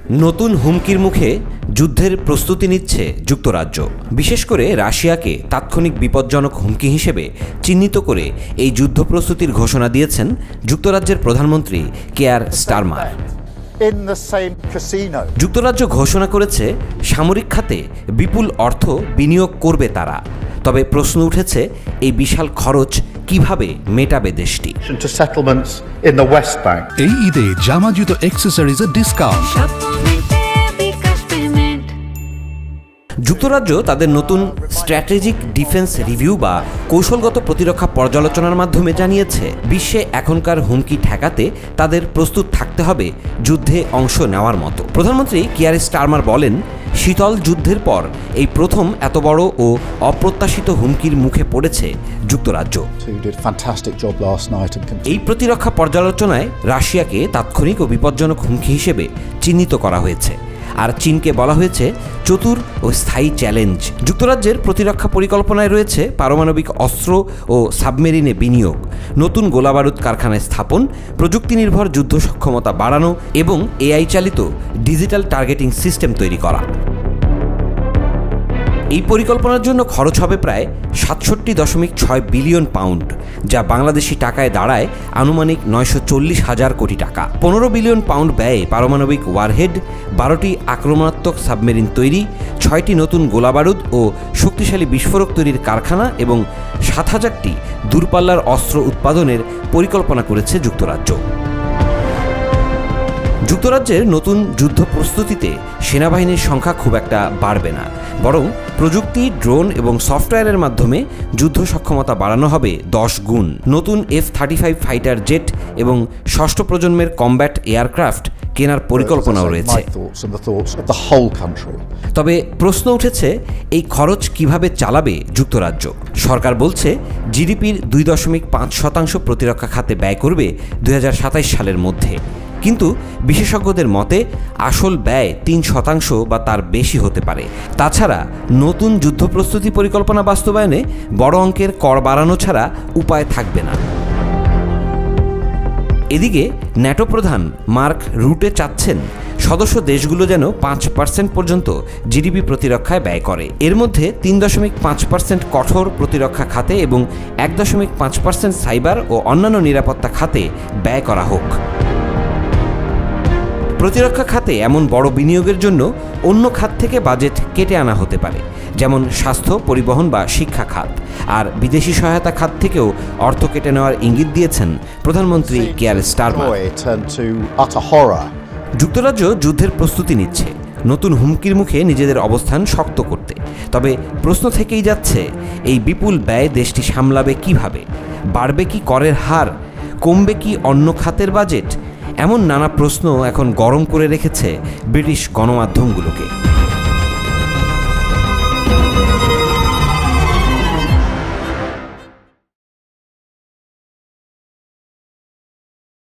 নতুন হুমকির মুখে যুদ্ধের প্রস্তুতি নিচ্ছে যুক্তরাজ্য। বিশেষ করে রাশিয়াকে তাৎক্ষণিক বিপজ্জনক হুমকি হিসেবে চিহ্নিত করে এই যুদ্ধ প্রস্তুতির ঘোষণা দিয়েছেন যুক্তরাজ্যের প্রধানমন্ত্রী কেয়ার স্টারমার। যুক্তরাজ্য ঘোষণা করেছে সামরিক খাতে বিপুল অর্থ বিনিয়োগ করবে তারা। তবে প্রশ্ন উঠেছে, এই বিশাল খরচ কিভাবে মেটাবে দেশটি? এই ঈদে জামা জুতো অ্যাক্সেসরিজের ডিসকাউন্ট। যুক্তরাজ্য তাদের নতুন স্ট্র্যাটেজিক ডিফেন্স রিভিউ বা কৌশলগত প্রতিরক্ষা পর্যালোচনার মাধ্যমে জানিয়েছে, বিশ্বে এখনকার হুমকি ঠেকাতে তাদের প্রস্তুত থাকতে হবে যুদ্ধে অংশ নেওয়ার মতো। প্রধানমন্ত্রী কিয়ার স্টারমার বলেন, শীতল যুদ্ধের পর এই প্রথম এত বড় ও অপ্রত্যাশিত হুমকির মুখে পড়েছে যুক্তরাজ্য। এই প্রতিরক্ষা পর্যালোচনায় রাশিয়াকে তাৎক্ষণিক ও বিপজ্জনক হুমকি হিসেবে চিহ্নিত করা হয়েছে, আর চীনকে বলা হয়েছে চতুর ও স্থায়ী চ্যালেঞ্জ। যুক্তরাজ্যের প্রতিরক্ষা পরিকল্পনায় রয়েছে পারমাণবিক অস্ত্র ও সাবমেরিনে বিনিয়োগ, নতুন গোলাবারুদ কারখানায় স্থাপন, প্রযুক্তি নির্ভর যুদ্ধ সক্ষমতা বাড়ানো এবং এআই চালিত ডিজিটাল টার্গেটিং সিস্টেম তৈরি করা। এই পরিকল্পনার জন্য খরচ হবে প্রায় ৬৭.৬ বিলিয়ন পাউন্ড, যা বাংলাদেশি টাকায় দাঁড়ায় আনুমানিক ৯৪০,০০০ কোটি টাকা। ১৫ বিলিয়ন পাউন্ড ব্যয়ে পারমাণবিক ওয়ারহেড, ১২টি আক্রমণাত্মক সাবমেরিন তৈরি, ৬টি নতুন গোলাবারুদ ও শক্তিশালী বিস্ফোরক তৈরির কারখানা এবং ৭,০০০টি দূরপাল্লার অস্ত্র উৎপাদনের পরিকল্পনা করেছে যুক্তরাজ্য। যুক্তরাজ্যের নতুন যুদ্ধ প্রস্তুতিতে সেনাবাহিনীর সংখ্যা খুব একটা বাড়বে না, বরং প্রযুক্তি, ড্রোন এবং সফটওয়্যারের মাধ্যমে যুদ্ধ সক্ষমতা বাড়ানো হবে ১০ গুণ। নতুন F-35 ফাইটার জেট এবং ষষ্ঠ প্রজন্মের কমব্যাট এয়ারক্রাফট কেনার পরিকল্পনাও রয়েছে। তবে প্রশ্ন উঠেছে, এই খরচ কিভাবে চালাবে যুক্তরাজ্য? সরকার বলছে জিডিপির ২.৫% প্রতিরক্ষা খাতে ব্যয় করবে ২০২৭ সালের মধ্যে, কিন্তু বিশেষজ্ঞদের মতে আসল ব্যয় ৩% বা তার বেশি হতে পারে। তাছাড়া নতুন যুদ্ধ প্রস্তুতি পরিকল্পনা বাস্তবায়নে বড় অঙ্কের কর বাড়ানো ছাড়া উপায় থাকবে না। এদিকে ন্যাটো প্রধান মার্ক রুটে চাচ্ছেন সদস্য দেশগুলো যেন ৫% পর্যন্ত জিডিপি প্রতিরক্ষায় ব্যয় করে। এর মধ্যে ৩.৫% কঠোর প্রতিরক্ষা খাতে এবং ১.৫% সাইবার ও অন্যান্য নিরাপত্তা খাতে ব্যয় করা হোক। প্রতিরক্ষা খাতে এমন বড় বিনিয়োগের জন্য অন্য খাত থেকে বাজেট কেটে আনা হতে পারে, যেমন স্বাস্থ্য, পরিবহন বা শিক্ষা খাত। আর বিদেশি সহায়তা খাত থেকেও অর্থ কেটে নেওয়ার ইঙ্গিত দিয়েছেন প্রধানমন্ত্রী কেয়ার স্টারমার। যুক্তরাজ্য যুদ্ধের প্রস্তুতি নিচ্ছে নতুন হুমকির মুখে নিজেদের অবস্থান শক্ত করতে। তবে প্রশ্ন থেকেই যাচ্ছে, এই বিপুল ব্যয় দেশটি সামলাবে কিভাবে? বাড়বে কি করের হার? কমবে কি অন্য খাতের বাজেট? এমন নানা প্রশ্ন এখন গরম করে রেখেছে ব্রিটিশ গণমাধ্যমগুলোকে।